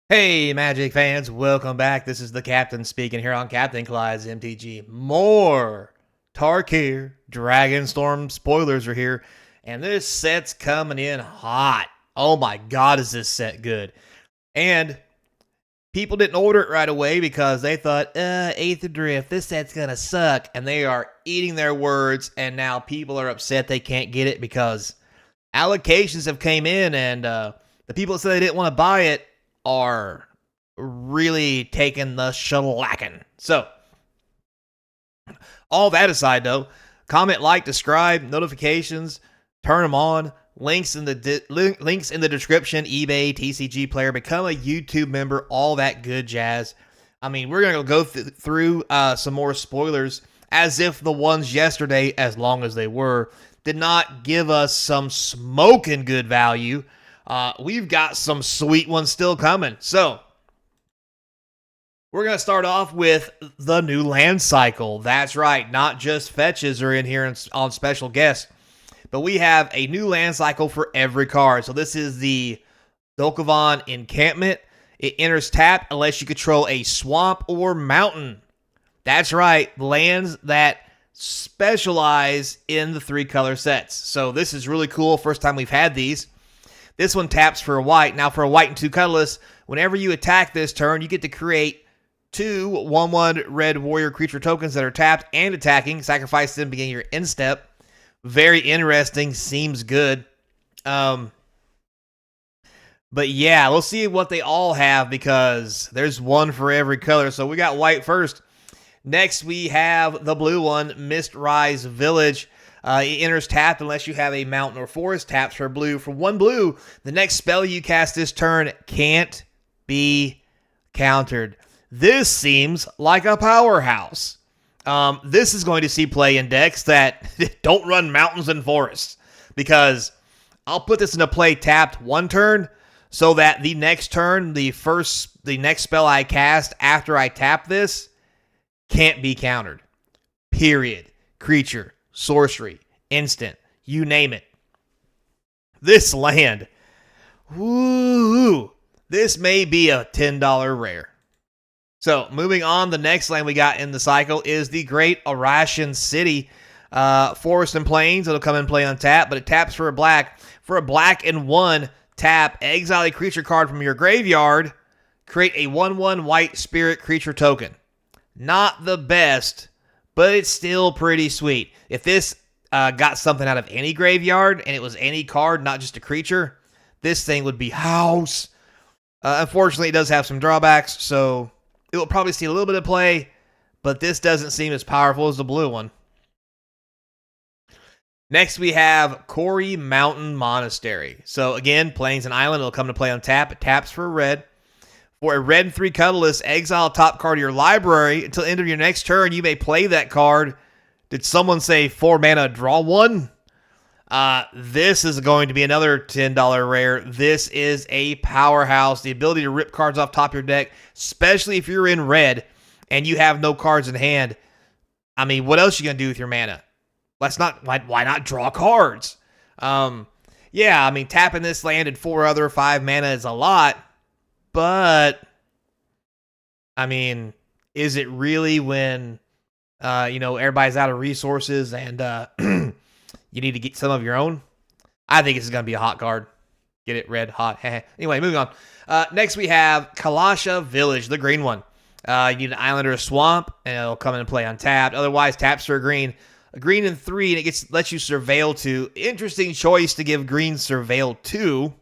Hey, Magic fans, welcome back. This is the Captain speaking here on Capnclydes MTG. More Tarkir Dragonstorm spoilers are here, and this set's coming in hot. Oh my god, is this set good? And people didn't order it right away because they thought, Eighth Drift, this set's gonna suck, and they are eating their words, and now people are upset they can't get it because allocations have came in, and the people that said they didn't want to buy it are really taking the shellacking. So, all that aside, though, comment, like, subscribe, notifications, turn them on. Links in the description. eBay, TCG Player, become a YouTube member, all that good jazz. I mean, we're gonna go through some more spoilers, as if the ones yesterday, as long as they were, did not give us some smoking good value. We've got some sweet ones still coming. So, we're going to start off with the new land cycle. That's right, not just fetches are in here on special guests, but we have a new land cycle for every card. So this is the Dokkavan Encampment. It enters tap unless you control a swamp or mountain. That's right, lands that specialize in the 3-color sets. So this is really cool. First time we've had these. This one taps for a white. Now for a white and 2 colorless, whenever you attack this turn, you get to create 2 1/1 red warrior creature tokens that are tapped and attacking. Sacrifice them, begin your end step. Very interesting. Seems good. But yeah, we'll see what they all have because there's one for every color. So we got white first. Next, we have the blue one, Mistrise Village. It enters tapped unless you have a mountain or forest. Taps for blue. For 1 blue, the next spell you cast this turn can't be countered. This seems like a powerhouse. This is going to see play in decks that don't run mountains and forests, because I'll put this into play tapped 1 turn so that the next turn, the next spell I cast after I tap this can't be countered. Period. Creature, sorcery, instant, you name it. This land, woo, this may be a $10 rare. So, moving on, the next land we got in the cycle is the Great Arashan City. Forest and Plains, it'll come and play on tap, but it taps for a black. For a black and 1, tap, exile a creature card from your graveyard, create a 1/1 white spirit creature token. Not the best, but it's still pretty sweet. If this got something out of any graveyard, and it was any card, not just a creature, this thing would be house. Unfortunately, it does have some drawbacks, so it will probably see a little bit of play, but this doesn't seem as powerful as the blue one. Next, we have Quarry Mountain Monastery. So again, Plains and Island, it'll come to play on tap. It taps for a red. For a red and 3 colorless, exile top card of your library. Until the end of your next turn, you may play that card. Did someone say 4 mana, draw 1? This is going to be another $10 rare. This is a powerhouse. The ability to rip cards off top of your deck, especially if you're in red and you have no cards in hand. I mean, what else are you going to do with your mana? Why not draw cards? Yeah, I mean, tapping this land and 4 other 5 mana is a lot, but I mean, is it really when everybody's out of resources and you need to get some of your own? I think this is going to be a hot card. Get it? Red, hot. Anyway, moving on. Next, we have Kalasha Village, the green one. You need an island or a swamp, and it'll come in and play untapped. Otherwise, taps for a green. A green and 3, and it lets you surveil 2. Interesting choice to give green surveil 2.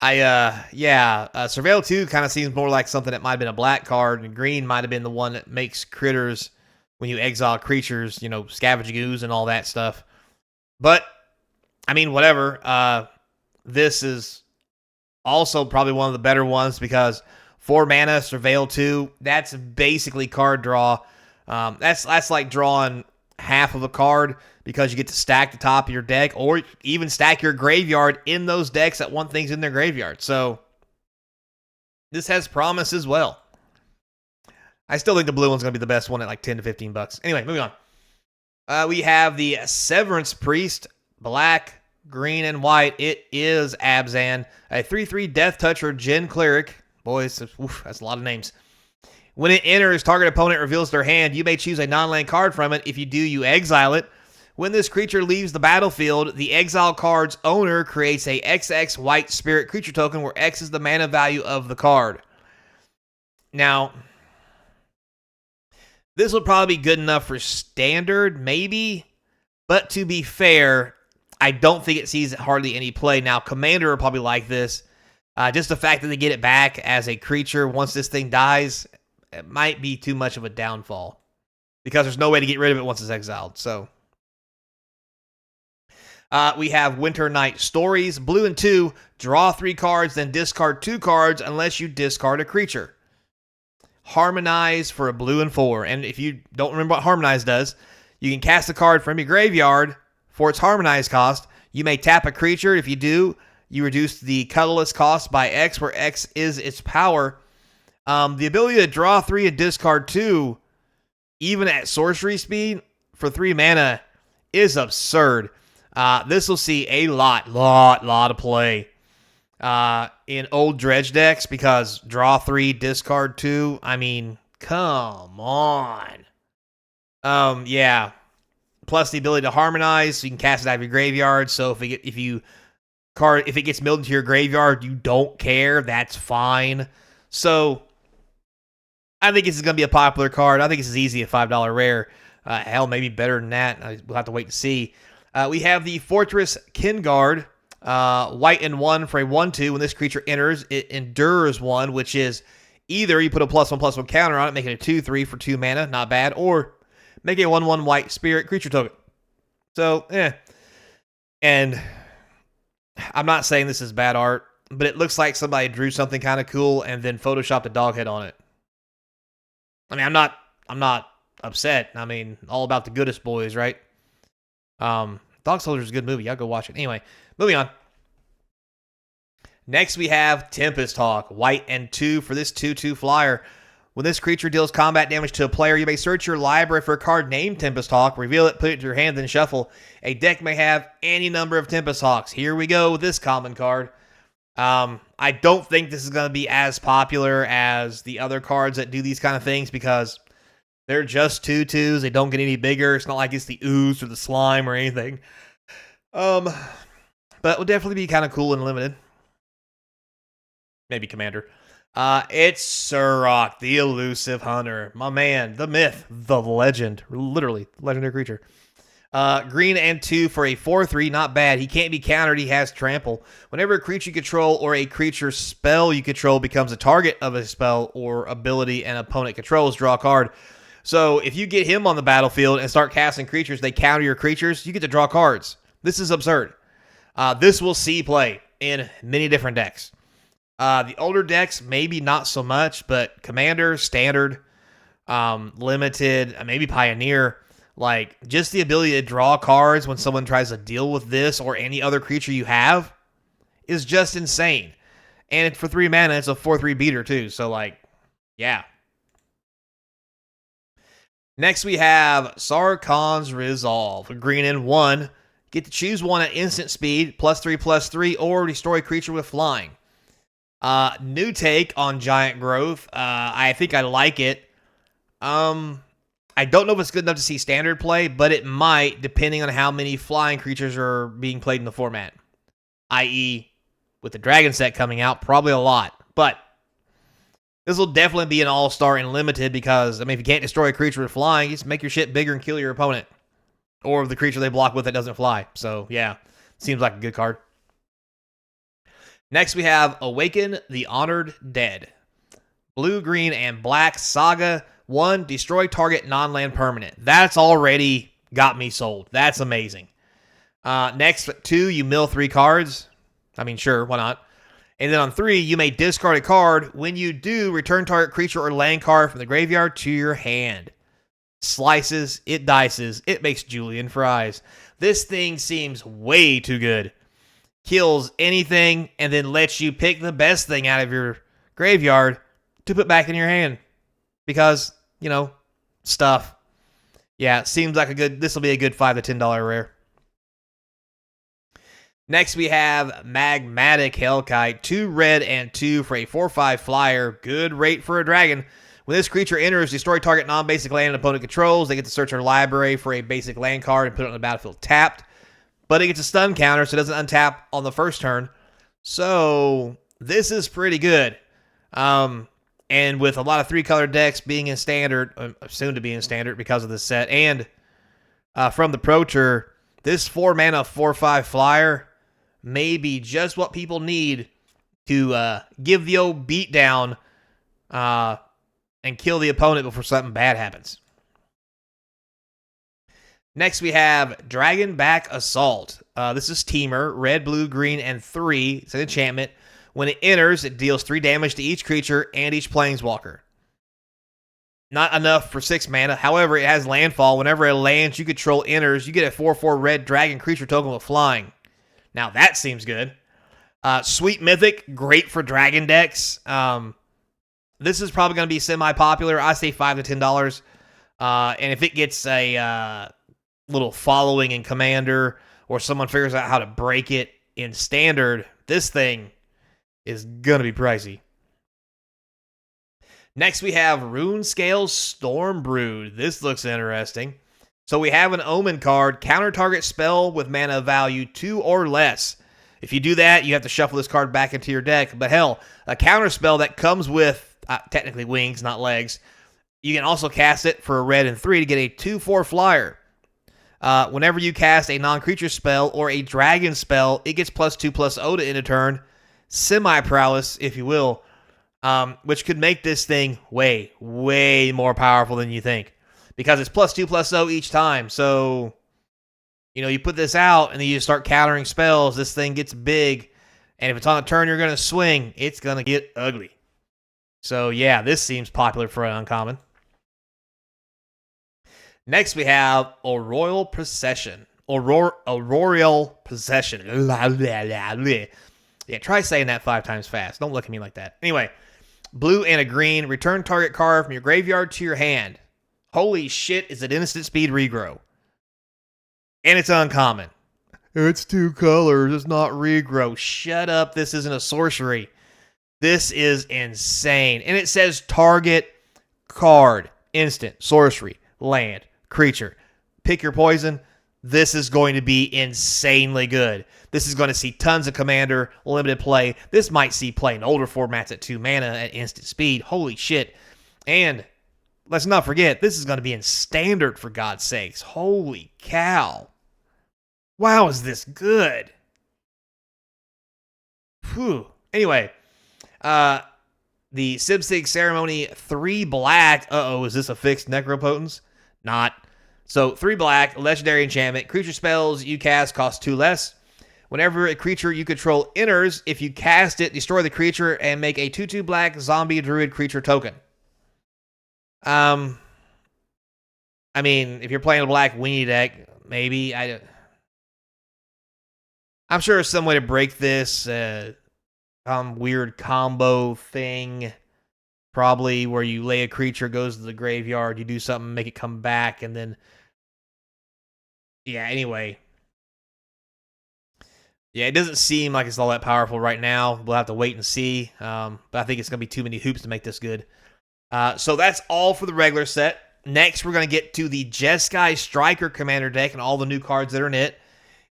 Surveil 2 kind of seems more like something that might have been a black card, and green might have been the one that makes critters, when you exile creatures, scavenge ooze and all that stuff. But, I mean, whatever. This is also probably one of the better ones because 4 mana, Surveil 2, that's basically card draw. That's like drawing half of a card because you get to stack the top of your deck or even stack your graveyard in those decks that want things in their graveyard. So, this has promise as well. I still think the blue one's going to be the best one at like 10 to 15 bucks. Anyway, moving on. We have the Severance Priest, black, green and white. It is Abzan, a 3/3 Death Touch or Djinn Cleric. Boys, that's a lot of names. When it enters, target opponent reveals their hand. You may choose a non-land card from it. If you do, you exile it. When this creature leaves the battlefield, the exile card's owner creates a XX white spirit creature token where X is the mana value of the card. Now, this will probably be good enough for standard, maybe. But to be fair, I don't think it sees hardly any play. Now, Commander will probably like this. Just the fact that they get it back as a creature once this thing dies, it might be too much of a downfall. Because there's no way to get rid of it once it's exiled. So, we have Winter Night Stories. Blue and 2, draw 3 cards, then discard 2 cards unless you discard a creature. Harmonize for a blue and 4. And if you don't remember what Harmonize does, you can cast a card from your graveyard for its Harmonize cost. You may tap a creature. If you do, you reduce the colorless cost by X, where X is its power. The ability to draw 3 and discard 2, even at sorcery speed, for 3 mana, is absurd. This will see a lot of play in old Dredge decks because draw 3, discard 2. I mean, come on. Yeah. Plus the ability to harmonize, so you can cast it out of your graveyard. So if it gets milled into your graveyard, you don't care. That's fine. So I think this is going to be a popular card. I think this is easy a $5 rare. Hell, maybe better than that. We'll have to wait and see. We have the Fortress Kinguard, white and 1 for a 1/2. When this creature enters, it endures 1, which is either you put a +1/+1 counter on it, make it a 2/3 for 2 mana, not bad, or make it a 1/1 white spirit creature token. So, And I'm not saying this is bad art, but it looks like somebody drew something kind of cool and then photoshopped a dog head on it. I mean, I'm not upset. I mean, all about the goodest boys, right? Dog Soldier is a good movie. Y'all go watch it. Anyway, moving on. Next, we have Tempest Hawk, white and 2 for this 2/2 flyer. When this creature deals combat damage to a player, you may search your library for a card named Tempest Hawk, reveal it, put it to your hand, then shuffle. A deck may have any number of Tempest Hawks. Here we go with this common card. I don't think this is going to be as popular as the other cards that do these kind of things because they're just 2/2s. They don't get any bigger. It's not like it's the ooze or the slime or anything. But it will definitely be kind of cool and limited. Maybe Commander. It's Surrak, the Elusive Hunter. My man, the myth, the legend. Literally, legendary creature. Green and 2 for a 4/3, not bad. He can't be countered, he has trample. Whenever a creature you control or a creature spell you control becomes a target of a spell or ability an opponent controls, draw a card. So if you get him on the battlefield and start casting creatures, they counter your creatures, you get to draw cards. This is absurd. This will see play in many different decks. The older decks, maybe not so much, but Commander, Standard, Limited, maybe Pioneer, like just the ability to draw cards when someone tries to deal with this or any other creature you have is just insane. And for 3 mana, it's a 4/3 beater too. So like, yeah. Next, we have Sarkhan's Resolve. Green and 1. Get to choose one at instant speed, +3/+3, or destroy a creature with flying. New take on Giant Growth. I think I like it. I don't know if it's good enough to see standard play, but it might, depending on how many flying creatures are being played in the format. I.e., with the Dragon set coming out, probably a lot. But this will definitely be an all-star in Limited because, I mean, if you can't destroy a creature with flying, you just make your shit bigger and kill your opponent. Or the creature they block with that doesn't fly. So, yeah, seems like a good card. Next, we have Awaken the Honored Dead. Blue, green, and black saga. 1, destroy target non-land permanent. That's already got me sold. That's amazing. Next, 2, you mill 3 cards. I mean, sure, why not? And then on 3, you may discard a card. When you do, return target creature or land card from the graveyard to your hand. Slices, it dices, it makes julienne fries. This thing seems way too good. Kills anything and then lets you pick the best thing out of your graveyard to put back in your hand. Because, you know, stuff. Yeah, it seems like this will be a good $5 to $10 rare. Next, we have Magmatic Hellkite, 2 red and 2 for a 4/5 flyer. Good rate for a dragon. When this creature enters, destroy target non-basic land an opponent controls. They get to search their library for a basic land card and put it on the battlefield tapped. But it gets a stun counter, so it doesn't untap on the first turn. So this is pretty good. And with a lot of 3-color decks being in standard, soon to be in standard because of this set, and from the Pro Tour, this 4-mana 4/5 flyer may be just what people need to give the old beatdown and kill the opponent before something bad happens. Next, we have Dragonback Assault. This is Teamer, red, blue, green, and 3. It's an enchantment. When it enters, it deals 3 damage to each creature and each planeswalker. Not enough for 6 mana. However, it has landfall. Whenever a land you control enters, you get a 4/4 red dragon creature token with flying. Now, that seems good. Sweet Mythic, great for dragon decks. This is probably going to be semi-popular. I say $5 to $10. And if it gets a little following in Commander, or someone figures out how to break it in Standard, this thing is going to be pricey. Next, we have Runescale Stormbrood. This looks interesting. So we have an Omen card, counter target spell with mana value 2 or less. If you do that, you have to shuffle this card back into your deck. But hell, a counter spell that comes with, technically wings, not legs. You can also cast it for a red and 3 to get a 2/4 flyer. Whenever you cast a non-creature spell or a dragon spell, it gets +2/+0 to end a turn. Semi-prowess, if you will, which could make this thing way, way more powerful than you think. Because it's +2/+0 each time. So, you put this out and then you start countering spells. This thing gets big. And if it's on a turn you're going to swing, it's going to get ugly. So, yeah, this seems popular for an uncommon. Next, we have Auroral Possession. Auroral Possession. Yeah, try saying that 5 times fast. Don't look at me like that. Anyway, blue and a green. Return target card from your graveyard to your hand. Holy shit, is it instant speed regrow. And it's uncommon. It's 2 colors. It's not regrow. Shut up. This isn't a sorcery. This is insane. And it says target card. Instant. Sorcery. Land. Creature. Pick your poison. This is going to be insanely good. This is going to see tons of Commander, limited play. This might see play in older formats at 2 mana at instant speed. Holy shit. And let's not forget, this is going to be in Standard, for God's sakes. Holy cow. Wow, is this good? Whew. Anyway, the Sibsig Ceremony 3 black. Is this a fixed Necropotence? Not. So 3 black, legendary enchantment. Creature spells you cast cost 2 less. Whenever a creature you control enters, if you cast it, destroy the creature and make a 2/2 black zombie druid creature token. I mean, if you're playing a black weenie deck, maybe. I'm sure there's some way to break this weird combo thing. Probably where you lay a creature, goes to the graveyard, you do something, make it come back, and then... Yeah, anyway. Yeah, it doesn't seem like it's all that powerful right now. We'll have to wait and see. But I think it's going to be too many hoops to make this good. So that's all for the regular set. Next, we're going to get to the Jeskai Striker Commander deck and all the new cards that are in it.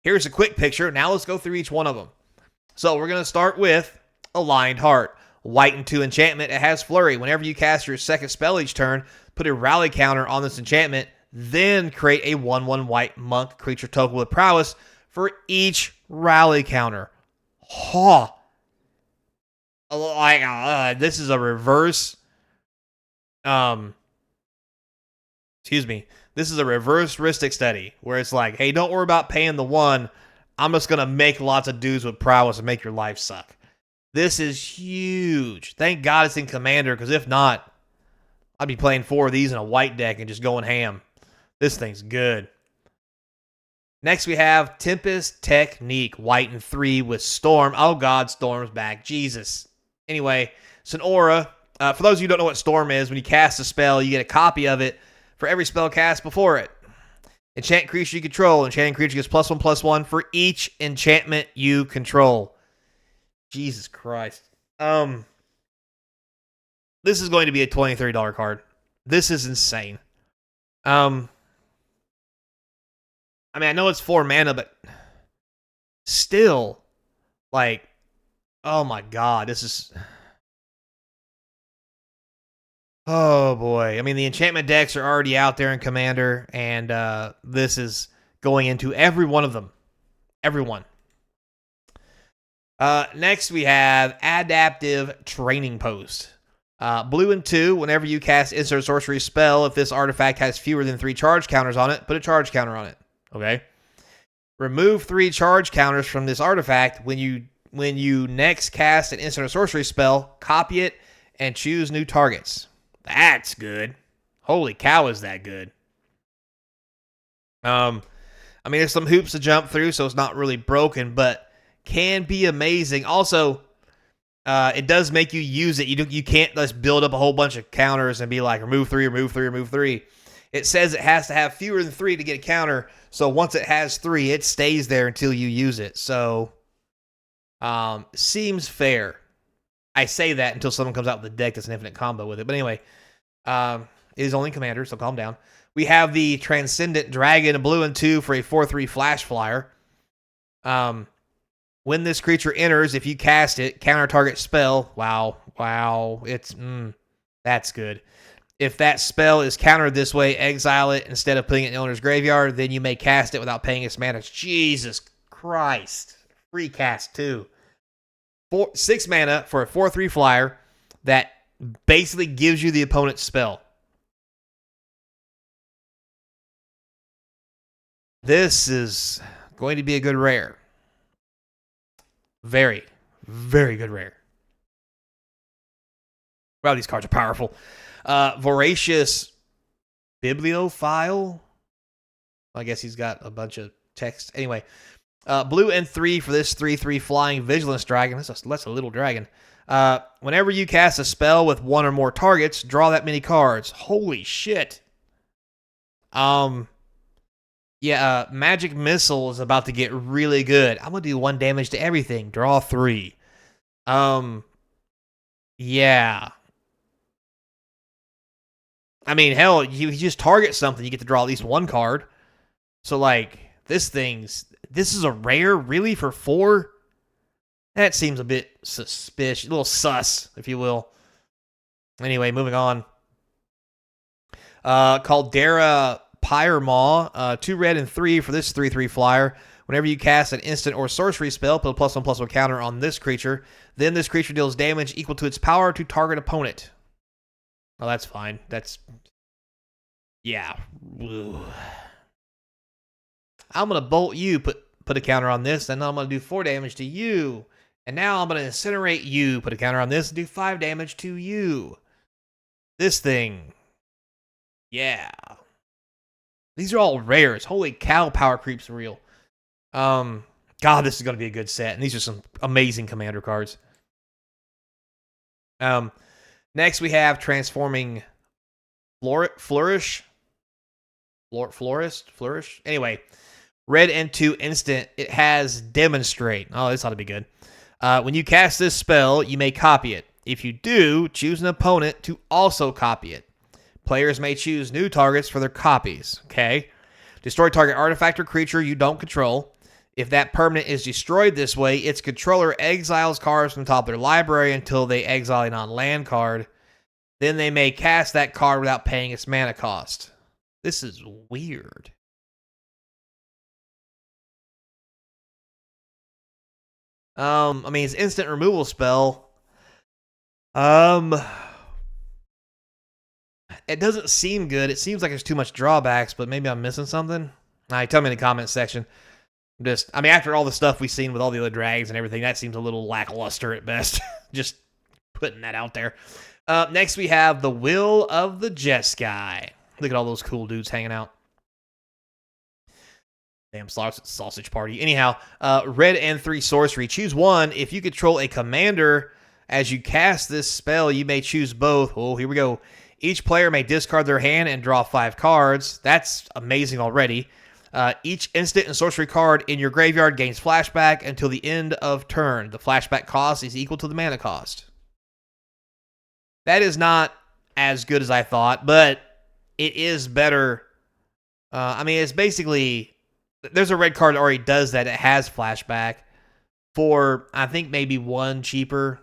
Here's a quick picture. Now let's go through each one of them. So we're going to start with Aligned Heart. White and 2 enchantment. It has Flurry. Whenever you cast your second spell each turn, put a rally counter on this enchantment, then create a 1/1 white monk creature token with prowess for each rally counter. This is a reverse... This is a reverse Rhystic Study, where it's like, hey, don't worry about paying the 1. I'm just going to make lots of dudes with prowess and make your life suck. This is huge. Thank God it's in Commander, because if not, I'd be playing 4 of these in a white deck and just going ham. This thing's good. Next, we have Tempest Technique, white and 3 with Storm. Oh, God, Storm's back. Jesus. Anyway, it's an aura. For those of you who don't know what Storm is, when you cast a spell, you get a copy of it for every spell cast before it. Enchant creature you control. Enchanting creature gets +1/+1 for each enchantment you control. Jesus Christ. This is going to be a $20-$30 card. This is insane. I mean, I know it's 4 mana, but still, like, oh my god, this is... Oh boy. I mean, the enchantment decks are already out there in Commander, and this is going into every one of them. Everyone. Next, we have Adaptive Training Post. Blue and 2, whenever you cast instant sorcery spell, if this artifact has fewer than 3 charge counters on it, put a charge counter on it. Okay? Remove 3 charge counters from this artifact. When you next cast an instant sorcery spell, copy it and choose new targets. That's good. Holy cow, is that good. I mean, there's some hoops to jump through, so it's not really broken, but can be amazing. Also, it does make you use it. You can't just build up a whole bunch of counters and be like, remove 3, remove 3, remove 3. It says it has to have fewer than 3 to get a counter, so once it has 3, it stays there until you use it. So, seems fair. I say that until someone comes out with the deck that's an infinite combo with it. But anyway, it is only Commander, so calm down. We have the Transcendent Dragon, blue and 2 for a 4/3 flash flyer. When this creature enters, if you cast it, counter target spell. Wow, that's good. If that spell is countered this way, exile it instead of putting it in the owner's graveyard. Then you may cast it without paying its mana. Jesus Christ, free cast too. 6 mana for a 4/3 flyer that basically gives you the opponent's spell. This is going to be a good rare. Very, very good rare. Wow, these cards are powerful. Voracious Bibliophile. I guess he's got a bunch of text. Anyway, blue and 3 for this 3/3 flying Vigilance Dragon. That's a little dragon. Whenever you cast a spell with 1 or more targets, draw that many cards. Holy shit. Yeah, Magic Missile is about to get really good. I'm going to do 1 damage to everything. Draw 3. Yeah. I mean, hell, you just target something, you get to draw at least 1 card. So, like, this is a rare, really, for 4? That seems a bit suspicious, a little sus, if you will. Anyway, moving on. Caldera Pyremaw, 2 red and 3 for this 3/3 flyer. Whenever you cast an instant or sorcery spell, put a +1/+1 counter on this creature. Then this creature deals damage equal to its power to target opponent. Oh, that's fine. Yeah. Ugh. I'm going to bolt you, put a counter on this, and then I'm going to do 4 damage to you. And now I'm going to incinerate you, put a counter on this, and do 5 damage to you. This thing. Yeah. These are all rares. Holy cow, power creep's real. God, this is going to be a good set. And these are some amazing Commander cards. Next we have Transforming Flourish. Flourish? Anyway, red and 2 instant. It has Demonstrate. Oh, this ought to be good. When you cast this spell, you may copy it. If you do, choose an opponent to also copy it. Players may choose new targets for their copies. Okay? Destroy target artifact or creature you don't control. If that permanent is destroyed this way, its controller exiles cards from the top of their library until they exile a non-land card. Then they may cast that card without paying its mana cost. This is weird. I mean, it's instant removal spell. It doesn't seem good. It seems like there's too much drawbacks, but maybe I'm missing something. Tell me in the comments section. After all the stuff we've seen with all the other drags and everything, that seems a little lackluster at best. Just putting that out there. Next, we have the Will of the Jeskai. Look at all those cool dudes hanging out. Damn sausage party. Anyhow, red and 3 sorcery. Choose one. If you control a commander, as you cast this spell, you may choose both. Oh, here we go. Each player may discard their hand and draw 5 cards. That's amazing already. Each instant and sorcery card in your graveyard gains flashback until the end of turn. The flashback cost is equal to the mana cost. That is not as good as I thought, but it is better. I mean, it's basically, there's a red card that already does that. It has flashback for, I think, maybe 1 cheaper.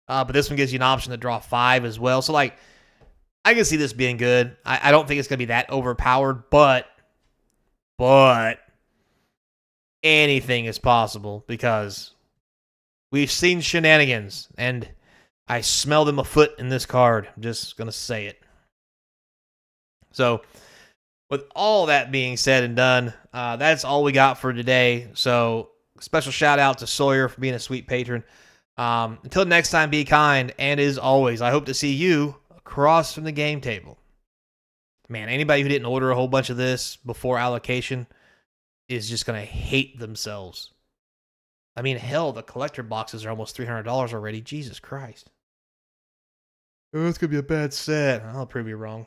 But this one gives you an option to draw 5 as well. So, like, I can see this being good. I don't think it's going to be that overpowered, but anything is possible because we've seen shenanigans, and I smell them afoot in this card. I'm just going to say it. So, with all that being said and done, that's all we got for today. So, special shout out to Sawyer for being a sweet patron. Until next time, be kind, and as always, I hope to see you across from the game table. Man, anybody who didn't order a whole bunch of this before allocation is just going to hate themselves. I mean, hell, the collector boxes are almost $300 already. Jesus Christ. Oh, it's going to be a bad set. I'll prove you wrong.